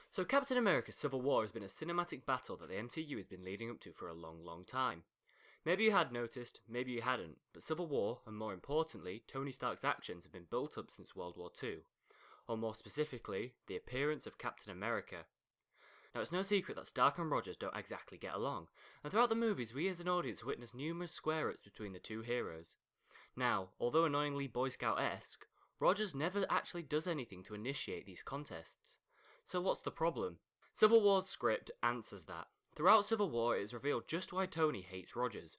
So Captain America Civil War has been a cinematic battle that the MCU has been leading up to for a long time. Maybe you had noticed, maybe you hadn't, but Civil War, and more importantly, Tony Stark's actions have been built up since World War II. Or more specifically, the appearance of Captain America. Now it's no secret that Stark and Rogers don't exactly get along, and throughout the movies we as an audience witness numerous square-ups between the two heroes. Now, although annoyingly Boy Scout-esque, Rogers never actually does anything to initiate these contests. So what's the problem? Civil War's script answers that. Throughout Civil War it is revealed just why Tony hates Rogers.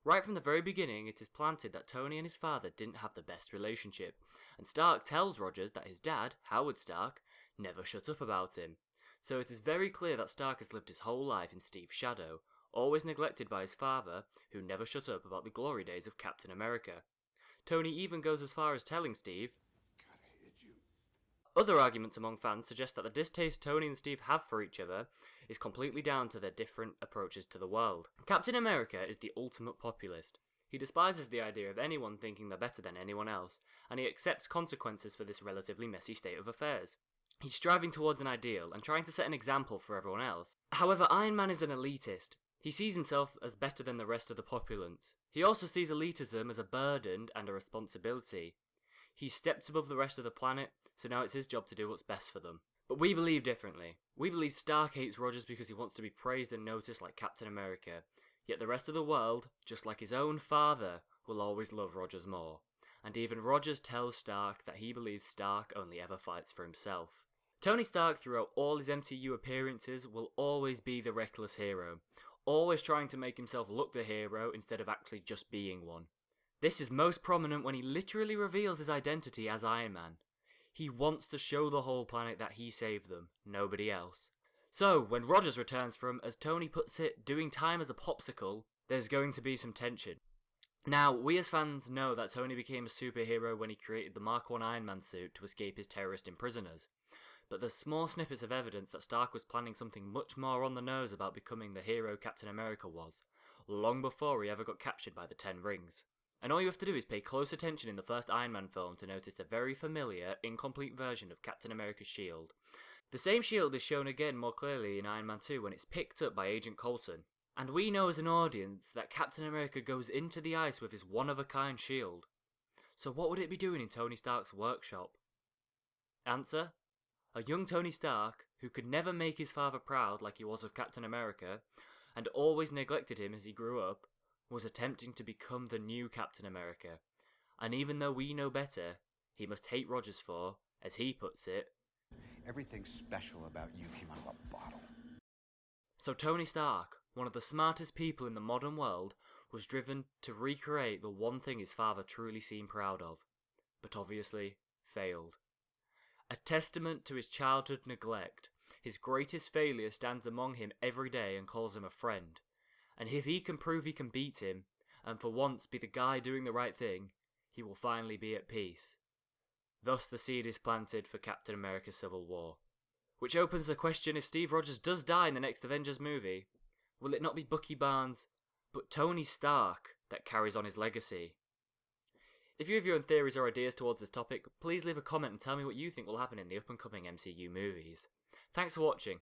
Right from the very beginning it is planted that Tony and his father didn't have the best relationship, and Stark tells Rogers that his dad, Howard Stark, never shut up about him. So it is very clear that Stark has lived his whole life in Steve's shadow, always neglected by his father, who never shut up about the glory days of Captain America. Tony even goes as far as telling Steve, God, I hated you. Other arguments among fans suggest that the distaste Tony and Steve have for each other is completely down to their different approaches to the world. Captain America is the ultimate populist. He despises the idea of anyone thinking they're better than anyone else, and he accepts consequences for this relatively messy state of affairs. He's striving towards an ideal and trying to set an example for everyone else. However, Iron Man is an elitist. He sees himself as better than the rest of the populace. He also sees elitism as a burden and a responsibility. He's stepped above the rest of the planet, so now it's his job to do what's best for them. But we believe differently. We believe Stark hates Rogers because he wants to be praised and noticed like Captain America, yet the rest of the world, just like his own father, will always love Rogers more. And even Rogers tells Stark that he believes Stark only ever fights for himself. Tony Stark throughout all his MCU appearances will always be the reckless hero, always trying to make himself look the hero instead of actually just being one. This is most prominent when he literally reveals his identity as Iron Man. He wants to show the whole planet that he saved them, nobody else. So, when Rogers returns from, as Tony puts it, doing time as a popsicle, there's going to be some tension. Now, we as fans know that Tony became a superhero when he created the Mark I Iron Man suit to escape his terrorist imprisoners. But there's small snippets of evidence that Stark was planning something much more on the nose about becoming the hero Captain America was, long before he ever got captured by the Ten Rings. And all you have to do is pay close attention in the first Iron Man film to notice the very familiar, incomplete version of Captain America's shield. The same shield is shown again more clearly in Iron Man 2 when it's picked up by Agent Coulson. And we know as an audience that Captain America goes into the ice with his one-of-a-kind shield. So what would it be doing in Tony Stark's workshop? Answer? A young Tony Stark, who could never make his father proud like he was of Captain America, and always neglected him as he grew up, was attempting to become the new Captain America. And even though we know better, he must hate Rogers for, as he puts it, Everything special about you came out of a bottle. So Tony Stark, one of the smartest people in the modern world, was driven to recreate the one thing his father truly seemed proud of, but obviously failed. A testament to his childhood neglect, his greatest failure stands among him every day and calls him a friend. And if he can prove he can beat him, and for once be the guy doing the right thing, he will finally be at peace. Thus the seed is planted for Captain America Civil War. Which opens the question, if Steve Rogers does die in the next Avengers movie, will it not be Bucky Barnes, but Tony Stark that carries on his legacy? If you have your own theories or ideas towards this topic, please leave a comment and tell me what you think will happen in the up and coming MCU movies. Thanks for watching.